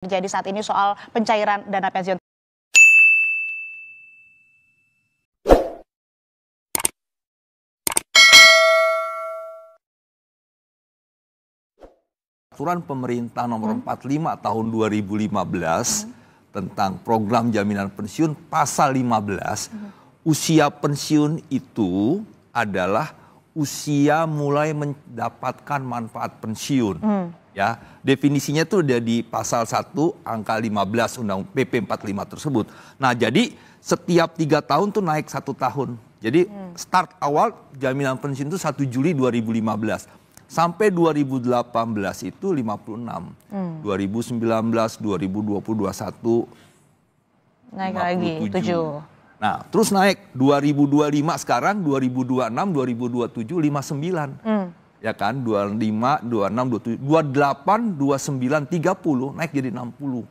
terjadi saat ini soal pencairan dana pensiun. Peraturan pemerintah nomor 45 tahun 2015 tentang program jaminan pensiun pasal 15, usia pensiun itu adalah usia mulai mendapatkan manfaat pensiun. Ya, definisinya itu udah di pasal 1 angka 15 Undang PP 45 tersebut. Nah, jadi setiap 3 tahun tuh naik 1 tahun. Jadi start awal jaminan pensiun itu 1 Juli 2015. Sampai 2018 itu 56. 2019, 2020, 21 Naik lagi 7. Nah, terus naik 2025 sekarang, 2026, 2027, 59. Ya kan, 25, 26, 27, 28, 29, 30 naik jadi 60.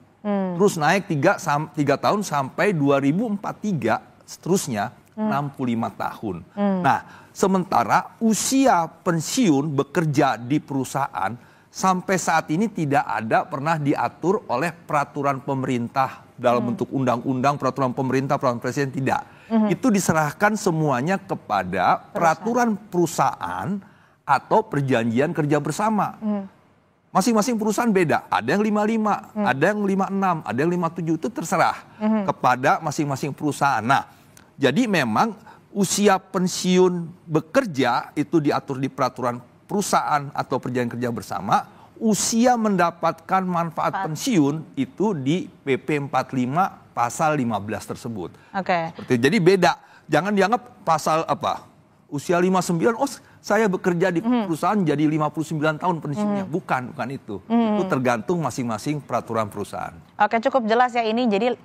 Terus naik 3 tahun sampai 2043 seterusnya 65 tahun. Nah, sementara usia pensiun bekerja di perusahaan sampai saat ini tidak ada pernah diatur oleh peraturan pemerintah dalam bentuk undang-undang, peraturan pemerintah, peraturan presiden, tidak. Itu diserahkan semuanya kepada peraturan perusahaan atau perjanjian kerja bersama. Masing-masing perusahaan beda, ada yang 55, ada yang 56, ada yang 57, itu terserah kepada masing-masing perusahaan. Nah, jadi memang usia pensiun bekerja itu diatur di peraturan perusahaan atau perjanjian kerja bersama, usia mendapatkan manfaat pensiun itu di PP 45 pasal 15 tersebut. Oke. Jadi beda, jangan dianggap pasal apa, usia 59, oh saya bekerja di perusahaan jadi 59 tahun pensiunnya. Bukan itu. Itu tergantung masing-masing peraturan perusahaan. Oke, cukup jelas ya ini. Jadi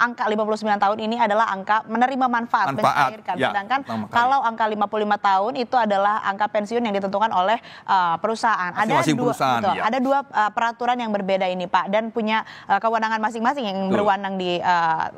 angka 59 tahun ini adalah angka menerima manfaat mencairkan. Ya, sedangkan kalau angka 55 tahun itu adalah angka pensiun yang ditentukan oleh perusahaan. Masing-masing perusahaan. Betul, ada dua peraturan yang berbeda ini, Pak, dan punya kewenangan masing-masing. Yang berwenang di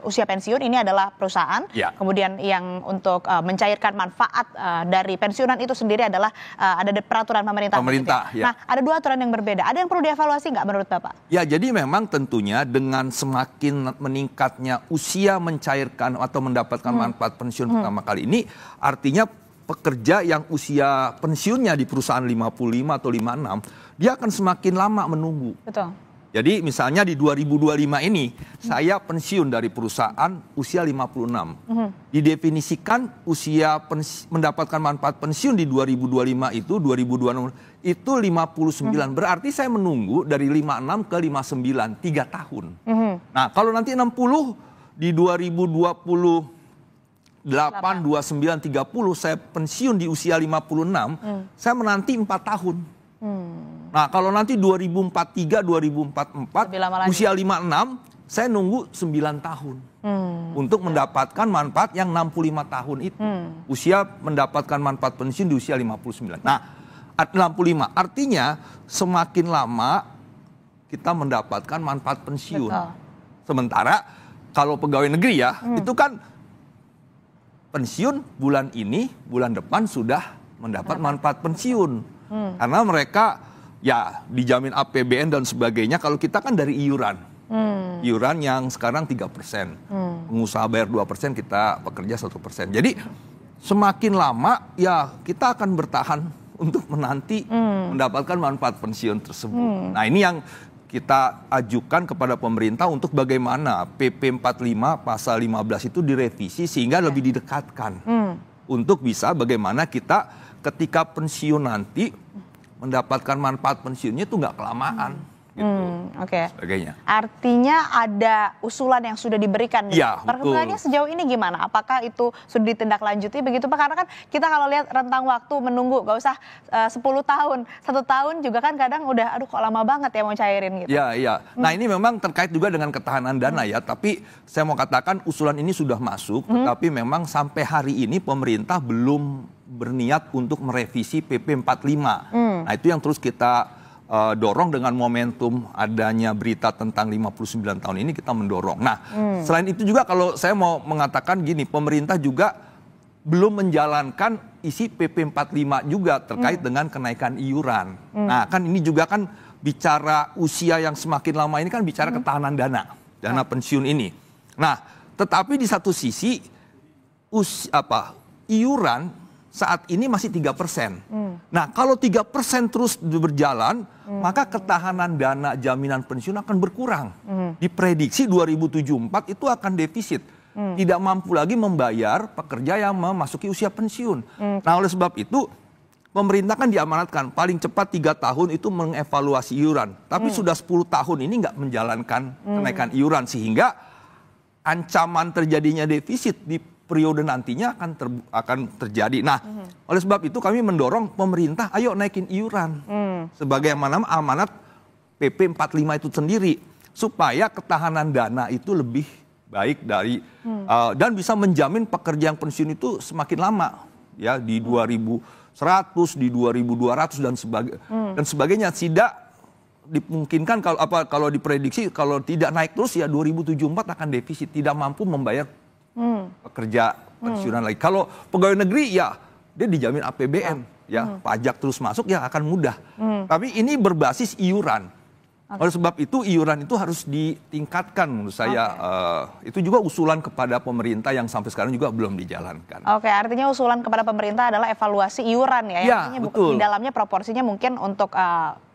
usia pensiun ini adalah perusahaan. Kemudian yang untuk mencairkan manfaat dari pensiunan itu sendiri adalah ada peraturan pemerintah. Ya. Nah, ada dua aturan yang berbeda. Ada yang perlu dievaluasi nggak menurut Bapak? Ya, jadi memang tentunya dengan semakin meningkatnya usia mencairkan atau mendapatkan manfaat pensiun pertama kali ini, artinya pekerja yang usia pensiunnya di perusahaan 55 atau 56, dia akan semakin lama menunggu. Betul. Jadi misalnya di 2025 ini, saya pensiun dari perusahaan usia 56. Didefinisikan usia mendapatkan manfaat pensiun di 2025 itu, 2026 itu 59. Berarti saya menunggu dari 56 ke 59, 3 tahun. Nah, kalau nanti 60 di 2028, 29, 30 saya pensiun di usia 56, saya menanti 4 tahun. Nah, kalau nanti 2043, 2044, usia 56, saya nunggu 9 tahun. Untuk mendapatkan manfaat yang 65 tahun itu. Usia mendapatkan manfaat pensiun di usia 59. Nah, 65. Artinya semakin lama kita mendapatkan manfaat pensiun. Betul. Sementara kalau pegawai negeri ya, itu kan pensiun bulan ini, bulan depan sudah mendapat manfaat pensiun. Karena mereka ya dijamin APBN dan sebagainya. Kalau kita kan dari iuran. Iuran yang sekarang 3%. Pengusaha bayar 2%, kita pekerja 1%. Jadi semakin lama ya kita akan bertahan untuk menanti mendapatkan manfaat pensiun tersebut. Nah, ini yang kita ajukan kepada pemerintah untuk bagaimana PP 45 pasal 15 itu direvisi sehingga lebih didekatkan. Untuk bisa bagaimana kita ketika pensiun nanti mendapatkan manfaat pensiunnya itu nggak kelamaan. Gitu. Sebagainya. Artinya ada usulan yang sudah diberikan. Ya, perkembangannya sejauh ini gimana? Apakah itu sudah ditindaklanjuti begitu Pak? Karena kan kita kalau lihat rentang waktu menunggu, gak usah 10 tahun, 1 tahun juga kan kadang udah aduh kok lama banget ya mau cairin gitu. Ya. Nah, ini memang terkait juga dengan ketahanan dana ya. Tapi saya mau katakan usulan ini sudah masuk, tapi memang sampai hari ini pemerintah belum berniat untuk merevisi PP 45. Nah, itu yang terus kita dorong dengan momentum adanya berita tentang 59 tahun ini, kita mendorong. Nah, selain itu juga kalau saya mau mengatakan gini, pemerintah juga belum menjalankan isi PP 45 juga terkait dengan kenaikan iuran. Nah, kan ini juga kan bicara usia yang semakin lama ini kan bicara ketahanan dana pensiun ini. Nah, tetapi di satu sisi iuran saat ini masih 3%. Nah, kalau 3% terus berjalan, maka ketahanan dana jaminan pensiun akan berkurang. Diprediksi 2074 itu akan defisit. Tidak mampu lagi membayar pekerja yang memasuki usia pensiun. Nah, oleh sebab itu, pemerintah kan diamanatkan paling cepat 3 tahun itu mengevaluasi iuran. Tapi sudah 10 tahun ini nggak menjalankan kenaikan iuran. Sehingga ancaman terjadinya defisit di periode nantinya akan terjadi. Nah, oleh sebab itu kami mendorong pemerintah, ayo naikin iuran. Sebagaimana amanat PP 45 itu sendiri. Supaya ketahanan dana itu lebih baik dari dan bisa menjamin pekerja yang pensiun itu semakin lama. Ya, di 2100, di 2200 dan sebagainya. Tidak dimungkinkan kalau diprediksi kalau tidak naik terus ya 2074 akan defisit, tidak mampu membayar pekerja pensiunan lagi. Kalau pegawai negeri ya dia dijamin APBN, ya pajak terus masuk ya akan mudah. Tapi ini berbasis iuran. Oleh sebab itu iuran itu harus ditingkatkan menurut saya. Itu juga usulan kepada pemerintah yang sampai sekarang juga belum dijalankan. Oke, artinya usulan kepada pemerintah adalah evaluasi iuran ya. Ya, artinya betul. Di dalamnya proporsinya mungkin untuk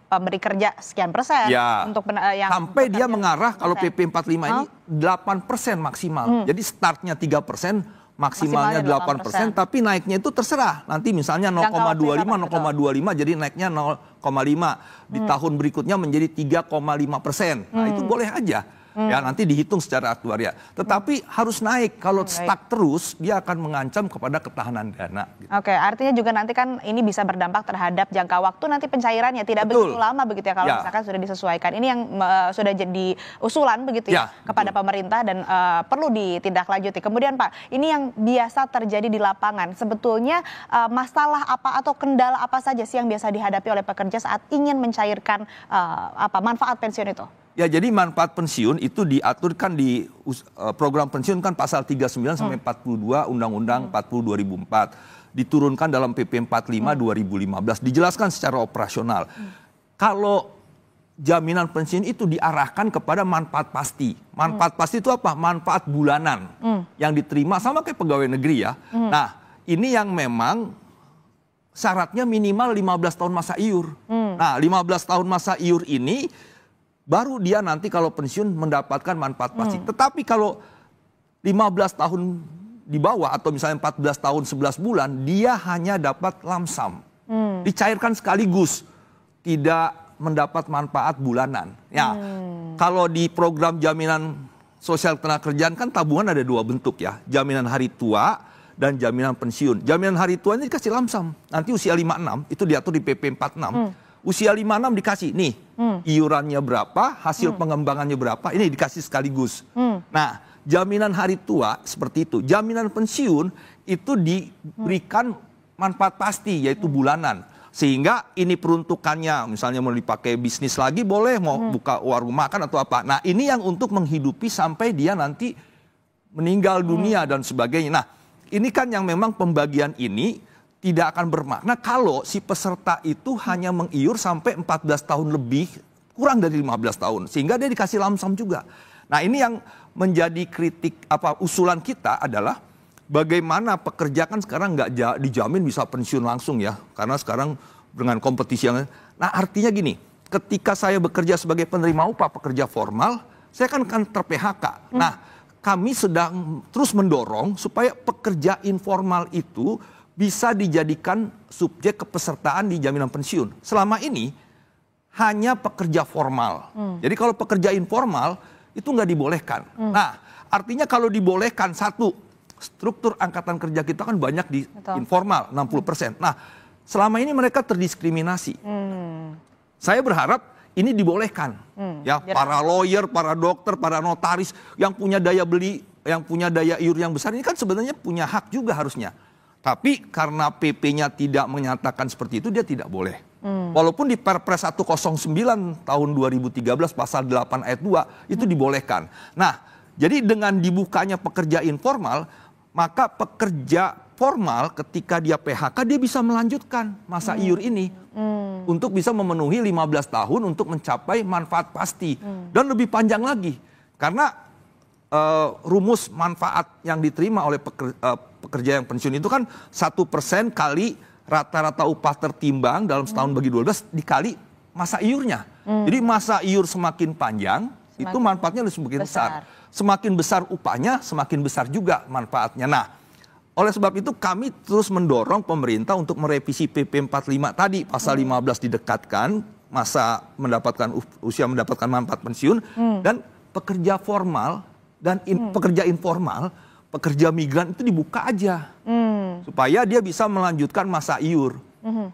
pemberi kerja sekian persen. Ya, untuk yang sampai dia mengarah kalau PP 45 ini 8% maksimal. Jadi startnya 3%, maksimalnya 8%, tapi naiknya itu terserah. Nanti misalnya 0,25, 0,25 jadi naiknya 0,5. Di tahun berikutnya menjadi 3,5%. Nah, itu boleh aja. Ya, nanti dihitung secara aktuaria. Tetapi harus naik. Kalau stuck terus, dia akan mengancam kepada ketahanan dana. Gitu. Oke, artinya juga nanti kan ini bisa berdampak terhadap jangka waktu nanti pencairannya. Tidak begitu lama begitu ya kalau misalkan sudah disesuaikan. Ini yang sudah jadi usulan begitu ya kepada pemerintah dan perlu ditindaklanjuti. Kemudian Pak, ini yang biasa terjadi di lapangan. Sebetulnya masalah apa atau kendala apa saja sih yang biasa dihadapi oleh pekerja saat ingin mencairkan manfaat pensiun itu? Ya, jadi manfaat pensiun itu diaturkan di program pensiun kan pasal 39 sampai 42 Undang-Undang 40 2004. Diturunkan dalam PP 45 2015. Dijelaskan secara operasional. Kalau jaminan pensiun itu diarahkan kepada manfaat pasti. Manfaat pasti itu apa? Manfaat bulanan yang diterima sama kayak pegawai negeri ya. Nah, ini yang memang syaratnya minimal 15 tahun masa iur. Nah, 15 tahun masa iur ini baru dia nanti kalau pensiun mendapatkan manfaat pasti. Tetapi kalau 15 tahun di bawah atau misalnya 14 tahun 11 bulan, dia hanya dapat lamsam. Dicairkan sekaligus, tidak mendapat manfaat bulanan. Ya, kalau di program jaminan sosial ketenagakerjaan kan tabungan ada 2 bentuk ya. Jaminan hari tua dan jaminan pensiun. Jaminan hari tua ini dikasih lamsam. Nanti usia 56, itu diatur di PP 46. Usia 56 dikasih, nih iurannya berapa, hasil pengembangannya berapa, ini dikasih sekaligus. Nah, jaminan hari tua seperti itu. Jaminan pensiun itu diberikan manfaat pasti, yaitu bulanan. Sehingga ini peruntukannya, misalnya mau dipakai bisnis lagi boleh, mau buka warung makan atau apa. Nah, ini yang untuk menghidupi sampai dia nanti meninggal dunia dan sebagainya. Nah, ini kan yang memang pembagian ini tidak akan bermakna kalau si peserta itu hanya mengiur sampai 14 tahun lebih, kurang dari 15 tahun. Sehingga dia dikasih lamsam juga. Nah, ini yang menjadi kritik, usulan kita adalah bagaimana pekerja kan sekarang nggak dijamin bisa pensiun langsung ya. Karena sekarang dengan kompetisi yang... Nah, artinya gini, ketika saya bekerja sebagai penerima upah pekerja formal, saya kan ter-PHK. Nah, kami sedang terus mendorong supaya pekerja informal itu bisa dijadikan subjek kepesertaan di jaminan pensiun. Selama ini hanya pekerja formal. Jadi kalau pekerja informal itu nggak dibolehkan. Nah, artinya kalau dibolehkan, satu, struktur angkatan kerja kita kan banyak di informal, 60%. Nah, selama ini mereka terdiskriminasi. Saya berharap ini dibolehkan. Ya, para lawyer, para dokter, para notaris yang punya daya beli, yang punya daya iur yang besar ini kan sebenarnya punya hak juga harusnya. Tapi karena PP-nya tidak menyatakan seperti itu, dia tidak boleh. Walaupun di Perpres 109 tahun 2013 pasal 8 ayat 2 itu dibolehkan. Nah, jadi dengan dibukanya pekerja informal, maka pekerja formal ketika dia PHK dia bisa melanjutkan masa iur ini untuk bisa memenuhi 15 tahun untuk mencapai manfaat pasti dan lebih panjang lagi karena rumus manfaat yang diterima oleh pekerja yang pensiun itu kan 1% kali rata-rata upah tertimbang dalam setahun bagi 12 dikali masa iurnya. Jadi masa iur semakin panjang itu manfaatnya semakin besar. Semakin besar upahnya semakin besar juga manfaatnya. Nah, oleh sebab itu kami terus mendorong pemerintah untuk merevisi PP 45 tadi pasal 15 didekatkan masa usia mendapatkan manfaat pensiun dan pekerja formal dan pekerja informal, pekerja migran itu dibuka aja supaya dia bisa melanjutkan masa iur.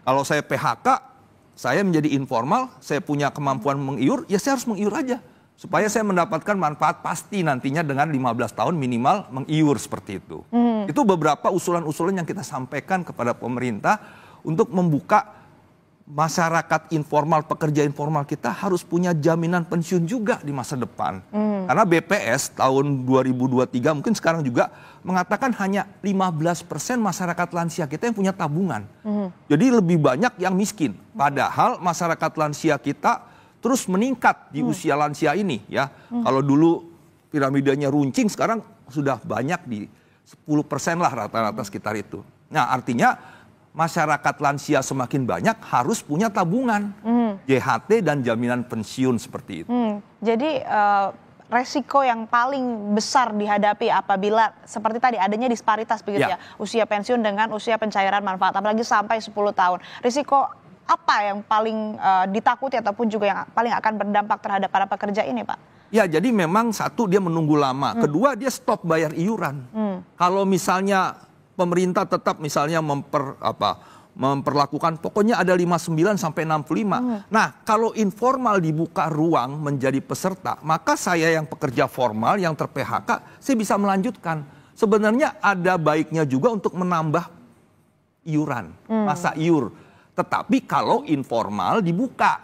Kalau saya PHK, saya menjadi informal, saya punya kemampuan mengiur, ya saya harus mengiur aja supaya saya mendapatkan manfaat pasti nantinya dengan 15 tahun minimal mengiur seperti itu. Itu beberapa usulan-usulan yang kita sampaikan kepada pemerintah untuk membuka masyarakat informal, pekerja informal kita harus punya jaminan pensiun juga di masa depan. Karena BPS tahun 2023 mungkin sekarang juga mengatakan hanya 15% masyarakat lansia kita yang punya tabungan. Jadi lebih banyak yang miskin. Padahal masyarakat lansia kita terus meningkat di usia lansia ini ya. Kalau dulu piramidanya runcing, sekarang sudah banyak di 10% lah rata-rata sekitar itu. Nah artinya masyarakat lansia semakin banyak harus punya tabungan, JHT dan jaminan pensiun seperti itu. Jadi resiko yang paling besar dihadapi apabila seperti tadi adanya disparitas begitu ya, usia pensiun dengan usia pencairan manfaat, apalagi sampai 10 tahun. Risiko apa yang paling ditakuti ataupun juga yang paling akan berdampak terhadap para pekerja ini, Pak? Ya, jadi memang satu dia menunggu lama, kedua dia stop bayar iuran. Kalau misalnya pemerintah tetap misalnya memperlakukan pokoknya ada 59 sampai 65. Nah, kalau informal dibuka ruang menjadi peserta, maka saya yang pekerja formal yang ter-PHK, saya bisa melanjutkan. Sebenarnya ada baiknya juga untuk menambah iuran, masa iur. Tetapi kalau informal dibuka.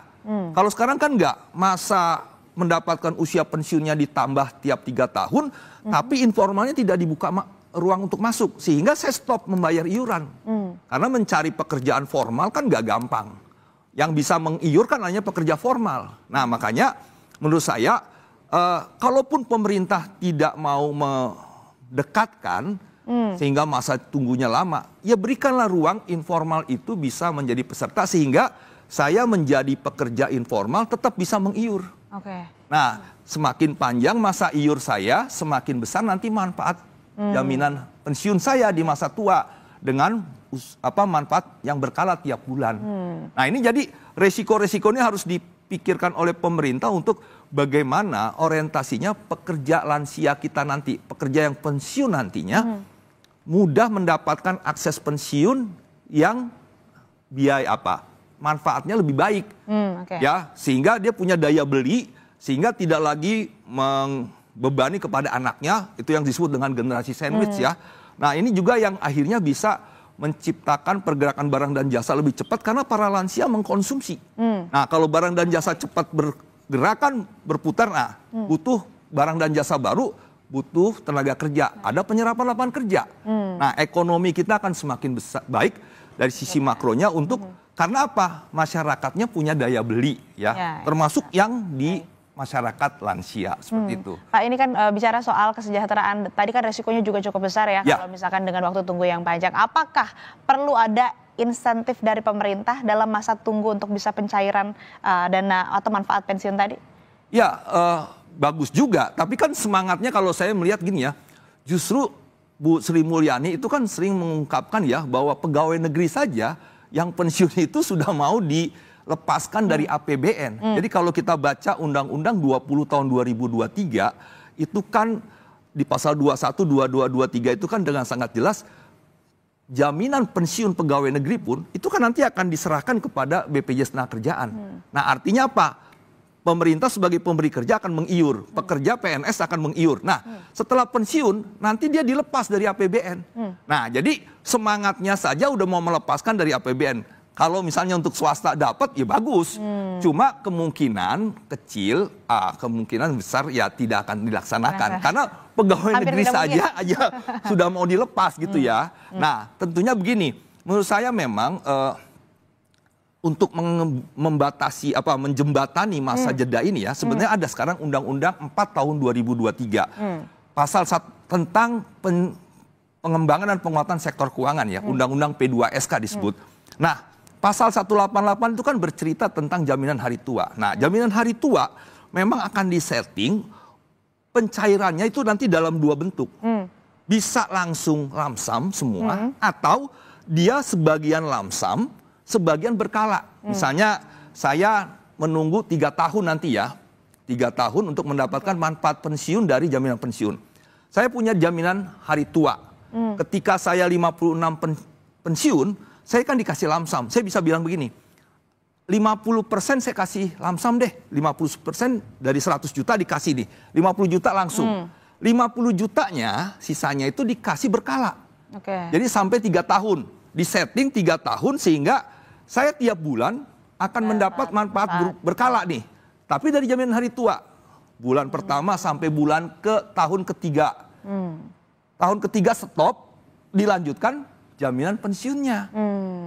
Kalau sekarang kan enggak, masa mendapatkan usia pensiunnya ditambah tiap 3 tahun, tapi informalnya tidak dibuka ruang untuk masuk, sehingga saya stop membayar iuran. Karena mencari pekerjaan formal kan gak gampang. Yang bisa mengiur kan hanya pekerja formal. Nah makanya menurut saya, kalaupun pemerintah tidak mau mendekatkan, sehingga masa tunggunya lama, ya berikanlah ruang informal itu bisa menjadi peserta, sehingga saya menjadi pekerja informal tetap bisa mengiur. Nah semakin panjang masa iur saya, semakin besar nanti manfaat jaminan pensiun saya di masa tua dengan manfaat yang berkala tiap bulan. Nah ini jadi resiko-resikonya harus dipikirkan oleh pemerintah untuk bagaimana orientasinya pekerja lansia kita nanti, pekerja yang pensiun nantinya mudah mendapatkan akses pensiun yang manfaatnya lebih baik, ya sehingga dia punya daya beli, sehingga tidak lagi membebani kepada anaknya, itu yang disebut dengan generasi sandwich ya. Nah ini juga yang akhirnya bisa menciptakan pergerakan barang dan jasa lebih cepat karena para lansia mengkonsumsi. Nah kalau barang dan jasa cepat bergerakan, berputar, nah butuh barang dan jasa baru, butuh tenaga kerja, ada penyerapan lapangan kerja. Nah ekonomi kita akan semakin baik dari sisi makronya karena apa? Masyarakatnya punya daya beli ya, termasuk yang di masyarakat lansia seperti itu. Pak, ini kan bicara soal kesejahteraan, tadi kan resikonya juga cukup besar ya, kalau misalkan dengan waktu tunggu yang panjang. Apakah perlu ada insentif dari pemerintah dalam masa tunggu untuk bisa pencairan dana atau manfaat pensiun tadi? Ya, bagus juga. Tapi kan semangatnya kalau saya melihat gini ya, justru Bu Sri Mulyani itu kan sering mengungkapkan ya bahwa pegawai negeri saja yang pensiun itu sudah mau dilepaskan dari APBN. Jadi kalau kita baca Undang-Undang 20 tahun 2023 itu kan di pasal 21, 22, 23 itu kan dengan sangat jelas jaminan pensiun pegawai negeri pun itu kan nanti akan diserahkan kepada BPJS Tenagakerjaan. Nah artinya apa? Pemerintah sebagai pemberi kerja akan mengiur, pekerja PNS akan mengiur. Nah, setelah pensiun nanti dia dilepas dari APBN. Nah, jadi semangatnya saja udah mau melepaskan dari APBN. Kalau misalnya untuk swasta dapat ya bagus. Cuma kemungkinan kecil, kemungkinan besar ya tidak akan dilaksanakan. Karena pegawai negeri saja sudah mau dilepas gitu ya. Nah, tentunya begini, menurut saya memang untuk membatasi menjembatani masa jeda ini ya, sebenarnya ada sekarang Undang-Undang 4 tahun 2023. Pasal tentang pengembangan dan penguatan sektor keuangan ya, Undang-Undang P2SK disebut. Nah, pasal 188 itu kan bercerita tentang jaminan hari tua. Nah, jaminan hari tua memang akan disetting pencairannya itu nanti dalam 2 bentuk. Bisa langsung lamsam semua, atau dia sebagian lamsam, sebagian berkala. Misalnya saya menunggu 3 tahun nanti ya, 3 tahun untuk mendapatkan manfaat pensiun dari jaminan pensiun. Saya punya jaminan hari tua. Ketika saya 56 pensiun, saya kan dikasih lamsam. Saya bisa bilang begini, 50% saya kasih lamsam deh, 50% dari 100 juta dikasih nih, 50 juta langsung. 50 jutanya sisanya itu dikasih berkala. Jadi sampai 3 tahun, disetting 3 tahun sehingga saya tiap bulan akan mendapat manfaat berkala nih. Tapi dari jaminan hari tua, bulan pertama sampai bulan ke tahun ketiga. Tahun ketiga stop, dilanjutkan jaminan pensiunnya.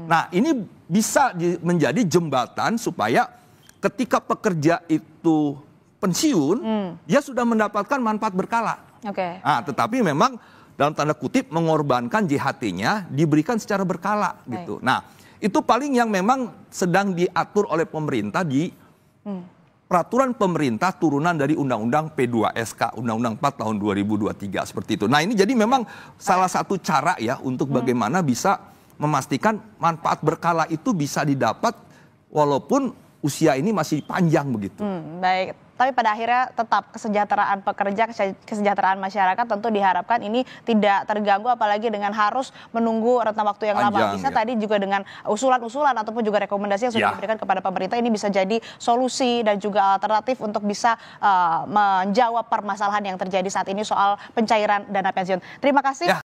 Nah, ini bisa menjadi jembatan supaya ketika pekerja itu pensiun, dia sudah mendapatkan manfaat berkala. Nah, tetapi memang dalam tanda kutip mengorbankan JHT-nya diberikan secara berkala gitu. Nah, itu paling yang memang sedang diatur oleh pemerintah di peraturan pemerintah turunan dari Undang-Undang P2SK, Undang-Undang 4 tahun 2023 seperti itu. Nah, ini jadi memang salah satu cara ya untuk bagaimana bisa memastikan manfaat berkala itu bisa didapat walaupun usia ini masih panjang begitu. Baik, tapi pada akhirnya tetap kesejahteraan pekerja, kesejahteraan masyarakat tentu diharapkan ini tidak terganggu apalagi dengan harus menunggu rentang waktu yang lama. Bisa tadi juga dengan usulan-usulan ataupun juga rekomendasi yang sudah diberikan kepada pemerintah ini bisa jadi solusi dan juga alternatif untuk bisa menjawab permasalahan yang terjadi saat ini soal pencairan dana pensiun. Terima kasih.